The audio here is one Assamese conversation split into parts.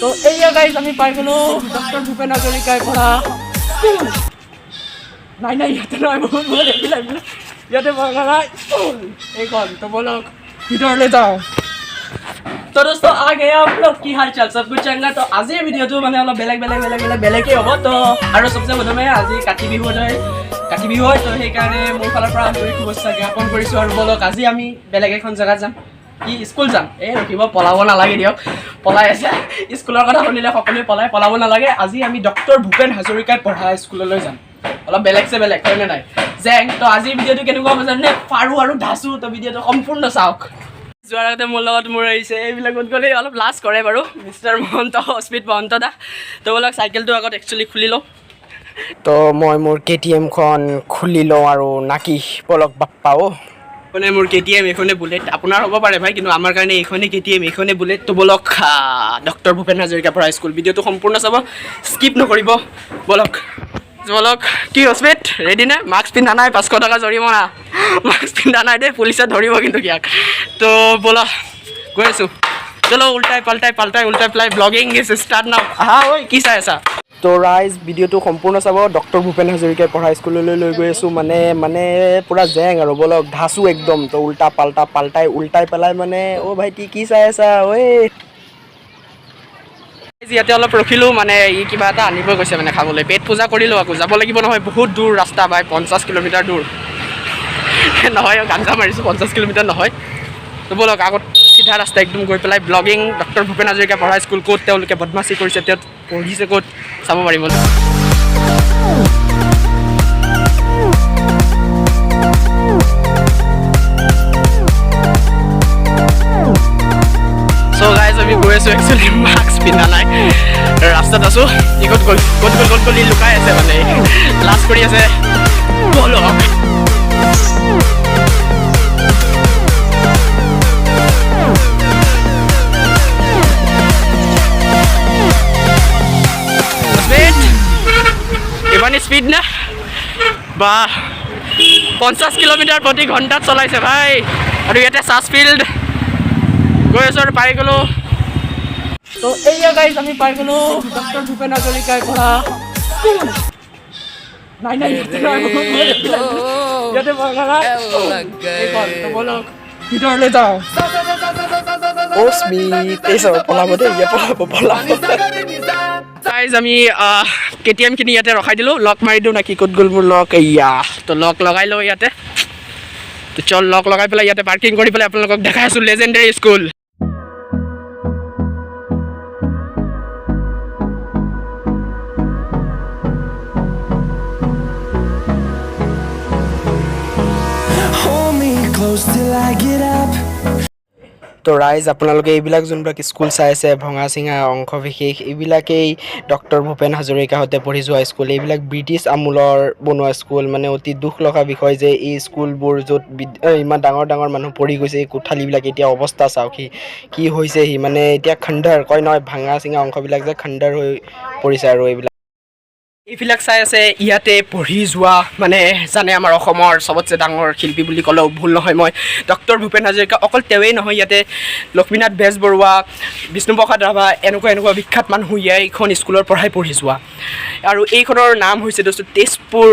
তো এইয়া গাইজ আমি পাই গ'লো ডক্টৰ ভূপেন হাজৰিকাৰ পৰা নাই ইয়াতে নহয় বহুত ইয়াতে নাই এইখন তো বলক ভিতৰলৈ যাওঁ। तो दोस्तों आ गए आप लोग की हाल चाल सब कुछ चंगा। तो आज भिडिओ মানে অলপ বেলেগে হ'ব। তো আৰু सबसे প্ৰথমে আজি কাতি বিহু হয় তো সেইকাৰণে মোৰ ফালৰ পৰা আন্তৰিক শুভেচ্ছা জ্ঞাপন কৰিছোঁ। আৰু বলক আজি আমি বেলেগ এখন জেগাত যাম, কি স্কুল যাম। এই ৰখিব, পলাব নালাগে দিয়ক, পলাই আছে স্কুলৰ কথা শুনিলে সকলোৱে পলাব নালাগে। আজি আমি ডক্টৰ ভূপেন হাজৰিকাই পঢ়া স্কুললৈ যাম, অলপ বেলেগ হয়নে নাই জেং। তো আজি ভিডিঅ'টো কেনেকুৱা হ'ব জানে, ফাৰু আৰু ধাচু। তো ভিডিঅ'টো সম্পূৰ্ণ চাওক। যোৱাৰ আগতে মোৰ লগত মোৰ আহিছে, এইবিলাকত গ'লে অলপ লাজ কৰে বাৰু মিষ্টাৰ মহন্ত, স্পীড মহন্ত দা। তো বলক চাইকেলটো আগত একচুৱেলি খুলি লওঁ। তো মই মোৰ KTM-খন খুলি লওঁ আৰু নাকি বলক বাপ্পাও মানে মোৰ KTM এইখনে বুলেট, আপোনাৰ হ'ব পাৰে ভাই, কিন্তু আমাৰ কাৰণে এইখনে KTM এইখনে বুলেট। তো বলক ডক্টৰ ভূপেন হাজৰিকা পঢ়া স্কুল ভিডিঅ'টো সম্পূৰ্ণ চাব, স্কিপ নকৰিব। বলক কি হস্পিট ৰেডি নে? মাস্ক পিন্ধা নাই 500 টকা জৰিমনা, মাস্ক পিন্ধা নাই দেই, পুলিচে ধৰিব কিন্তু ইয়াক। তো বলা গৈ আছোঁ, চলো উল্টাই পাল্টাই ব্লগিং ইজ ষ্টাৰ্ট নাও। ঐ কি চাই আছা? তো ৰাইজ ভিডিঅ'টো সম্পূৰ্ণ চাব। ডক্টৰ ভূপেন হাজৰিকাই পঢ়া স্কুললৈ লৈ গৈ আছোঁ, মানে পূৰা জেং আৰু বলক ধাচু একদম। তো উল্টাই পেলাই মানে ভাইটি কি চাই আছা ঐ? ইয়াতে অলপ ৰখিলোঁ, মানে ই কিবা এটা আনিব গৈছে মানে খাবলৈ। পেট পূজা কৰিলোঁ, আকৌ যাব লাগিব নহয়, বহুত দূৰ ৰাস্তা বাই 50 কিলোমিটাৰ দূৰ নহয়, গাঞ্জা মাৰিছোঁ, 50 কিলোমিটাৰ নহয়। তো বলক আগত চিধা ৰাস্তা একদম গৈ পেলাই ব্লগিং ডক্টৰ ভূপেন হাজৰিকা পঢ়া স্কুল ক'ত, তেওঁলোকে বদমাচি কৰিছে, তেওঁ পঢ়িছে ক'ত চাব পাৰিব। চ' গাইজ আমি গৈ আছোঁ, একচুৱেলি মাস্ক পিন্ধা নাই, ৰাস্তাত আছোঁ। ই ক'ত গ'ল ই লুকাই আছে, মানে লাজ কৰি আছে। বলক ইমান স্পীড না বা 50 কিলোমিটাৰ প্ৰতি ঘণ্টাত চলাইছে ভাই। আৰু ইয়াতে চাৰ্চ ফিল্ড গৈ আছোঁ আৰু পাই গ'লোঁ। তো এইয়া গাইজ আমি পাই গ'লোঁ ডক্টৰ ভূপেন হাজৰিকাৰ পৰা নাই ইয়াতে নহয় ইয়াতে বলক ভিতৰলৈ যাওঁ। পলাব দেই, গাইজ আমি KTM-খিনি ইয়াতে ৰখাই দিলোঁ, লক মাৰি দিওঁ নাকি ক'ত গ'ল মোৰ লক। এয়া তো লক লগাই লওঁ ইয়াতে। তো চল লক লগাই পেলাই ইয়াতে পাৰ্কিং কৰি পেলাই আপোনালোকক দেখাই আছোঁ লেজেণ্ডেৰী স্কুল। তো ৰাইজ আপোনালোকে এইবিলাক যোনবিলাক স্কুল চাই আছে, ভঙা চিঙা অংশ বিশেষ, এইবিলাকেই ডক্টৰ ভূপেন হাজৰিকাহঁতে পঢ়ি যোৱা স্কুল। এইবিলাক ব্ৰিটিছ আমোলৰ বনোৱা স্কুল। মানে অতি দুখ লগা বিষয় যে এই স্কুলবোৰ য'ত ইমান ডাঙৰ মানুহ পঢ়ি গৈছে, এই কোঠালিবিলাক এতিয়া অৱস্থা চাওক কি হৈছেহি। মানে এতিয়া খণ্ডাৰ কয় নহয়, ভাঙা চিঙা অংশবিলাক যে খণ্ডাৰ হৈ পৰিছে। আৰু এইবিলাক চাই আছে ইয়াতে পঢ়ি যোৱা, মানে জানে আমাৰ অসমৰ চবতছে ডাঙৰ শিল্পী বুলি ক'লেও ভুল নহয়। মই ডক্টৰ ভূপেন হাজৰিকা অকল তেওঁৱেই নহয়, ইয়াতে লক্ষ্মীনাথ বেজবৰুৱা, বিষ্ণুপ্ৰসাদ ৰাভা, এনেকুৱা বিখ্যাত মানুহ এইখন স্কুলৰ পঢ়াই পঢ়ি যোৱা। আৰু এইখনৰ নাম হৈছে তেজপুৰ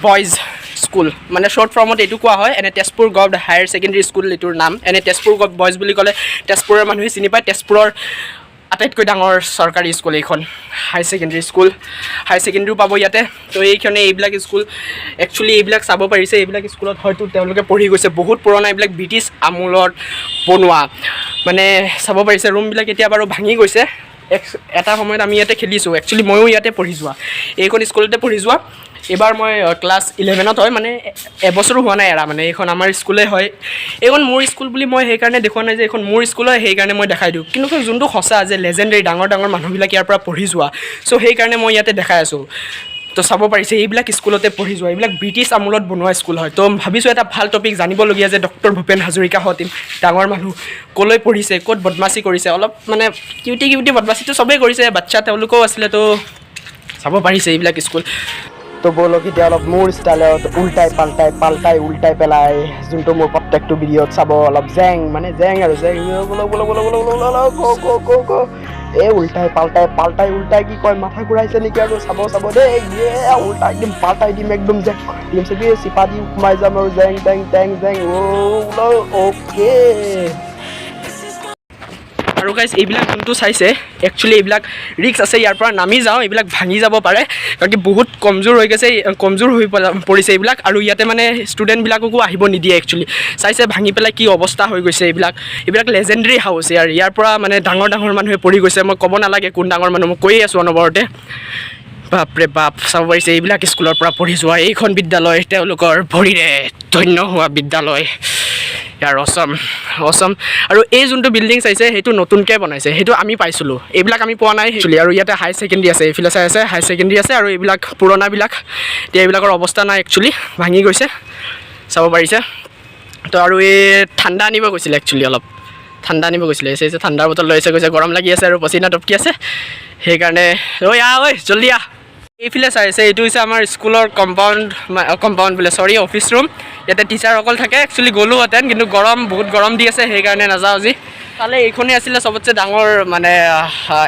বইজ স্কুল, মানে শ্বৰ্ট ফৰ্মত এইটো কোৱা হয়। এনে Tezpur government higher secondary school এইটোৰ নাম। এনে তেজপুৰ বইজ বুলি ক'লে তেজপুৰৰ মানুহে চিনি পায়। তেজপুৰৰ আটাইতকৈ ডাঙৰ চৰকাৰী স্কুল এইখন, হাই ছেকেণ্ডেৰী স্কুল, হাই ছেকেণ্ডেৰীও পাব ইয়াতে। তো এইবিলাক স্কুল একচুৱেলি এইবিলাক চাব পাৰিছে, এইবিলাক স্কুলত হয়তো তেওঁলোকে পঢ়ি গৈছে, বহুত পুৰণা, এইবিলাক ব্ৰিটিছ আমোলত বনোৱা। মানে চাব পাৰিছে ৰুমবিলাক এতিয়া বাৰু ভাঙি গৈছে। এটা সময়ত আমি ইয়াতে খেলিছোঁ, একচুৱেলি ময়ো ইয়াতে পঢ়ি যোৱা, এইখন স্কুলতে পঢ়ি যোৱা। এইবাৰ মই ক্লাছ 11ত হয়, মানে এবছৰো হোৱা নাই এৰা, মানে এইখন আমাৰ স্কুলে হয়। এইখন মোৰ স্কুল বুলি মই সেইকাৰণে দেখুওৱা নাই যে এইখন মোৰ স্কুল হয়, সেইকাৰণে মই দেখাই দিওঁ। কিন্তু যোনটো সঁচা যে লেজেণ্ডেৰী ডাঙৰ মানুহবিলাক ইয়াৰ পৰা পঢ়ি যোৱা, চ' সেইকাৰণে মই ইয়াতে দেখাই আছোঁ। তো চাব পাৰিছে এইবিলাক স্কুলতে পঢ়ি যোৱা, এইবিলাক ব্ৰিটিছ আমোলত বনোৱা স্কুল হয়। তো ভাবিছোঁ এটা ভাল টপিক জানিবলগীয়া যে ডক্টৰ ভূপেন হাজৰিকাহঁত ডাঙৰ মানুহ ক'লৈ পঢ়িছে, ক'ত বদমাচি কৰিছে, অলপ মানে কিউটি বদমাচিটো চবেই কৰিছে, বাচ্চা তেওঁলোকেও আছিলে। তো চাব পাৰিছে এইবিলাক স্কুল। তো বলক এতিয়া অলপ মোৰ ষ্টাইলত উল্টাই পেলাই যোনটো মোৰ প্ৰত্যেকটো ভিডিঅ'ত চাব, অলপ জেং আৰু বলক উল্টাই পাল্টাই কি কয় মাথা ঘূৰাইছে নেকি আৰু চাব দেই উল্টাই দিম পাল্টাই দিম একদম জেং চাগে চিপা দি সোমাই যাম আৰু জেং জেং অ'কে। আৰু গাইজ এইবিলাক যোনটো চাইছে একচুৱেলি এইবিলাক ৰিক্স আছে, ইয়াৰ পৰা নামি যাওঁ এইবিলাক ভাঙি যাব পাৰে, কাৰণ কি বহুত কমজোৰ হৈ পৰিছে এইবিলাক, আৰু ইয়াতে মানে ষ্টুডেণ্টবিলাককো আহিব নিদিয়ে একচুৱেলি। চাইছে ভাঙি পেলাই কি অৱস্থা হৈ গৈছে এইবিলাক লেজেণ্ডেৰী হাউচ ইয়াৰ পৰা মানে ডাঙৰ মানুহে পঢ়ি গৈছে। মই ক'ব নালাগে কোন ডাঙৰ মানুহ, মই কৈয়ে আছোঁ অনবৰতে। বাপৰে বাপ, চাব পাৰিছে এইবিলাক স্কুলৰ পৰা পঢ়ি যোৱা এইখন বিদ্যালয় তেওঁলোকৰ ভৰিৰে ধন্য হোৱা বিদ্যালয়। ইয়াৰ অচম। আৰু এই যোনটো বিল্ডিং চাইছে সেইটো নতুনকৈ বনাইছে, সেইটো আমি পাইছিলোঁ, এইবিলাক আমি পোৱা নাই একচুৱেলি। আৰু ইয়াতে হাই ছেকেণ্ডেৰী আছে, এইফালে চাই আছে হাই ছেকেণ্ডেৰী আছে, আৰু এইবিলাক পুৰণাবিলাক এতিয়া এইবিলাকৰ অৱস্থা নাই একচুৱেলি, ভাঙি গৈছে চাব পাৰিছে। তো আৰু এই ঠাণ্ডা আনিব গৈছিলে একচুৱেলি, অলপ ঠাণ্ডা আনিব গৈছিলে, ঠাণ্ডাৰ বটল লৈ গৈছে গৰম লাগি আছে আৰু পচিনা টপকি আছে, সেইকাৰণে ঐ জল্দি আহ। এইফালে চাইছে এইটো হৈছে আমাৰ স্কুলৰ কম্পাউণ্ড বোলে চৰি অফিচ ৰুম, ইয়াতে টিচাৰসকল থাকে। একচুৱেলি গ'লোহেঁতেন কিন্তু বহুত গৰম দি আছে, সেইকাৰণে নাযাওঁ আজি। তালে এইখনেই আছিলে চবতছে ডাঙৰ, মানে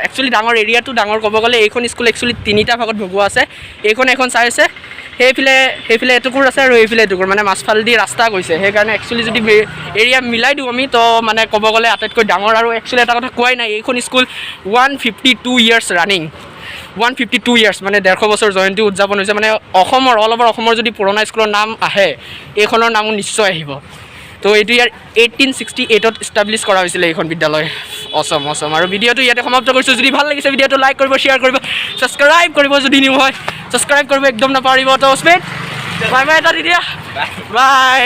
একচুৱেলি ডাঙৰ এৰিয়াটো ডাঙৰ ক'ব গ'লে এইখন স্কুল একচুৱেলি 3টা ভাগত ভগোৱা আছে। এখন চাইছে সেইফালে এটুকুৰ আছে, আৰু এইফালে এটুকুৰ, মানে মাছফালেদি ৰাস্তা গৈছে, সেইকাৰণে একচুৱেলি যদি এৰিয়া মিলাই দিওঁ আমি তো মানে ক'ব গ'লে আটাইতকৈ ডাঙৰ। আৰু একচুৱেলি এটা কথা কোৱাই নাই, এইখন স্কুল 152 ইয়াৰ্ছ ৰানিং, 152 ইয়াৰ্ছ, মানে 150 বছৰ জয়ন্তী উদযাপন হৈছে। মানে অল অভাৰ অসমৰ যদি পুৰণা স্কুলৰ নাম আহে এইখনৰ নামো নিশ্চয় আহিব। তো এইটো ইয়াৰ 1868ত ইষ্টাব্লিছ কৰা হৈছিলে এইখন বিদ্যালয়। অচম। আৰু ভিডিঅ'টো ইয়াতে সমাপ্ত কৰিছোঁ। যদি ভাল লাগিছে ভিডিঅ'টো লাইক কৰিব, শ্বেয়াৰ কৰিব, ছাবস্ক্ৰাইব কৰিব, যদি নিউ হয় ছাবস্ক্ৰাইব কৰিব একদম নাপাহৰিব। তো স্পীড বাই এটা দি দিয়া, বাই।